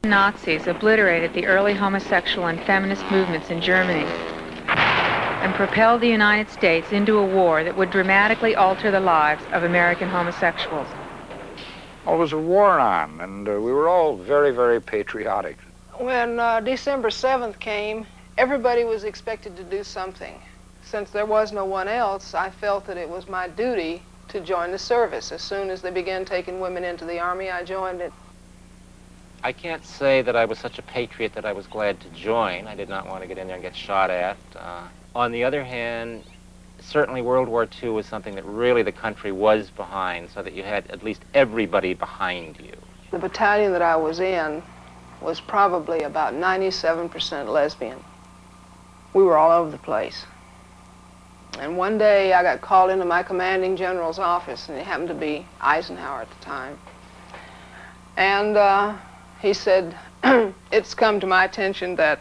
Nazis obliterated the early homosexual and feminist movements in Germany and propelled the United States into a war that would dramatically alter the lives of American homosexuals. Well, there was a war on, and we were all very, very patriotic. When December 7th came, everybody was expected to do something. Since there was no one else, I felt that it was my duty to join the service. As soon as they began taking women into the Army, I joined it. I can't say that I was such a patriot that I was glad to join. I did not want to get in there and get shot at. On the other hand, certainly World War II was something that really the country was behind, so that you had at least everybody behind you. The battalion that I was in was probably about 97% lesbian. We were all over the place. And one day I got called into my commanding general's office, and it happened to be Eisenhower at the time. And he said, it's come to my attention that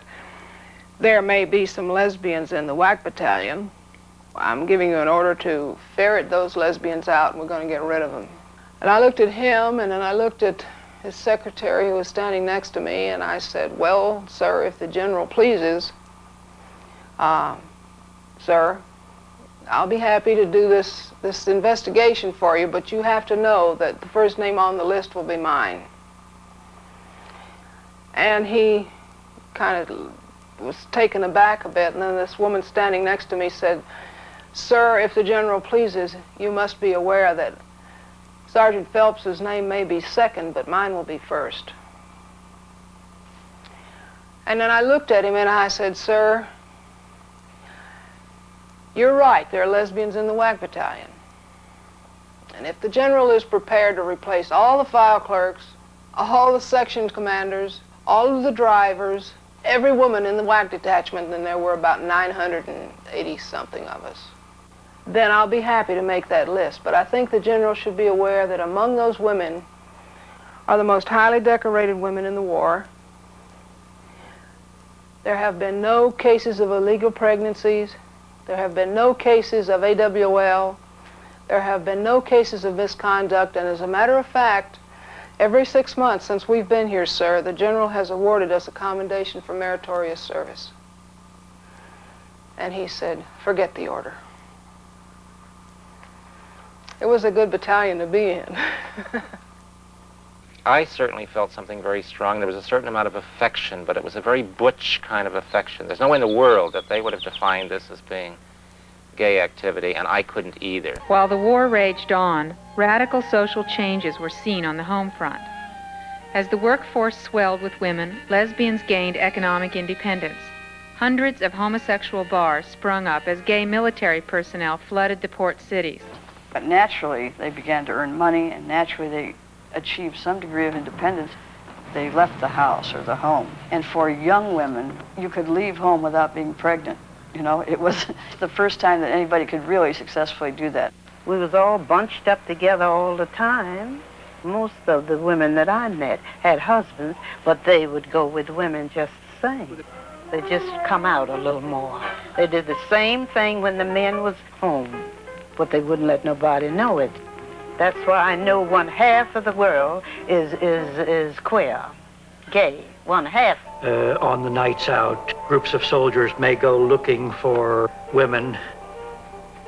there may be some lesbians in the WAC battalion. I'm giving you an order to ferret those lesbians out, and we're going to get rid of them. And I looked at him, and then I looked at his secretary who was standing next to me, and I said, well, sir, if the general pleases, sir, I'll be happy to do this investigation for you, but you have to know that the first name on the list will be mine. And he kind of was taken aback a bit, and then this woman standing next to me said, sir, if the general pleases, you must be aware that Sergeant Phelps's name may be second, but mine will be first. And then I looked at him and I said, sir, you're right, there are lesbians in the WAC battalion. And if the general is prepared to replace all the file clerks, all the section commanders, all of the drivers, every woman in the WAC detachment, and there were about 980-something of us, then I'll be happy to make that list. But I think the general should be aware that among those women are the most highly decorated women in the war. There have been no cases of illegal pregnancies. There have been no cases of AWL. There have been no cases of misconduct. And as a matter of fact, every 6 months since we've been here, sir, the general has awarded us a commendation for meritorious service. And he said, forget the order. It was a good battalion to be in. I certainly felt something very strong. There was a certain amount of affection, but it was a very butch kind of affection. There's no way in the world that they would have defined this as being gay activity, and I couldn't either. While the war raged on, radical social changes were seen on the home front. As the workforce swelled with women, lesbians gained economic independence. Hundreds of homosexual bars sprung up as gay military personnel flooded the port cities. But naturally, they began to earn money, and naturally they achieved some degree of independence. They left the house or the home. And for young women, you could leave home without being pregnant. You know, it was the first time that anybody could really successfully do that. We was all bunched up together all the time. Most of the women that I met had husbands, but they would go with women just the same. They just come out a little more. They did the same thing when the men was home, but they wouldn't let nobody know it. That's why I know 1/2 of the world is queer, gay, 1/2. On the nights out, groups of soldiers may go looking for women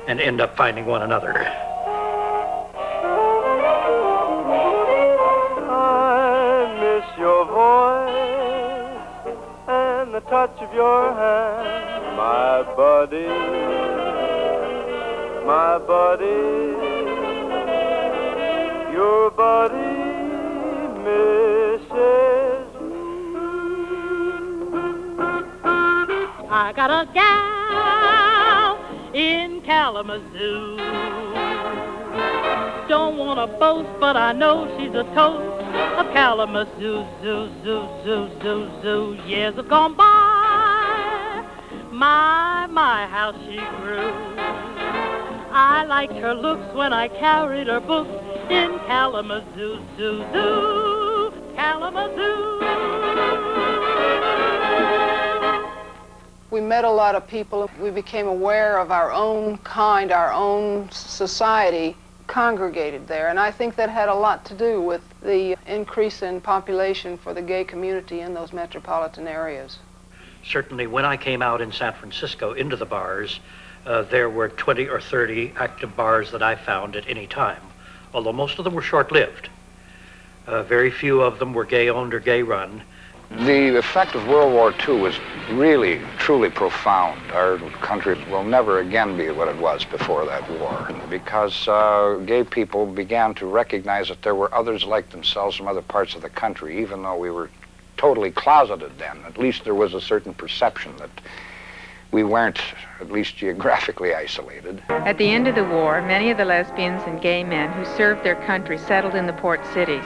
and end up finding one another. I miss your voice and the touch of your hand, my buddy, my buddy. Your buddy misses me. I got a gal in Kalamazoo. Don't want to boast, but I know she's a toast of Kalamazoo, zoo, zoo, zoo, zoo, zoo. Years have gone by, my, how she grew. I liked her looks when I carried her books in Kalamazoo, zoo, zoo, Kalamazoo. We met a lot of people. We became aware of our own kind, our own society congregated there, and I think that had a lot to do with the increase in population for the gay community in those metropolitan areas. Certainly when I came out in San Francisco into the bars, there were 20 or 30 active bars that I found at any time, although most of them were short-lived. Very few of them were gay-owned or gay-run. The effect of World War II was really, truly profound. Our country will never again be what it was before that war, because gay people began to recognize that there were others like themselves from other parts of the country, even though we were totally closeted then. At least there was a certain perception that we weren't, at least geographically, isolated. At the end of the war, many of the lesbians and gay men who served their country settled in the port cities.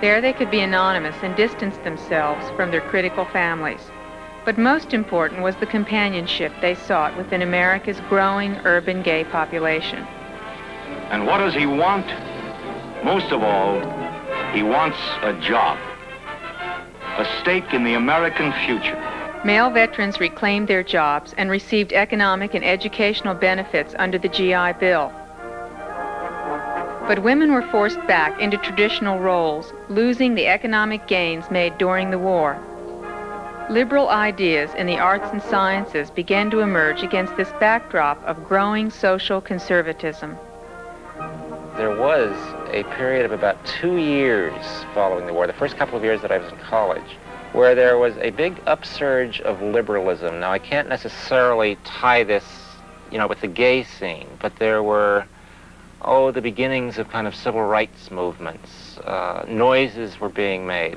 There they could be anonymous and distance themselves from their critical families. But most important was the companionship they sought within America's growing urban gay population. And what does he want? Most of all, he wants a job, a stake in the American future. Male veterans reclaimed their jobs and received economic and educational benefits under the GI Bill. But women were forced back into traditional roles, losing the economic gains made during the war. Liberal ideas in the arts and sciences began to emerge against this backdrop of growing social conservatism. There was a period of about 2 years following the war, the first couple of years that I was in college, where there was a big upsurge of liberalism. Now, I can't necessarily tie this, with the gay scene, but there were the beginnings of kind of civil rights movements. Noises were being made.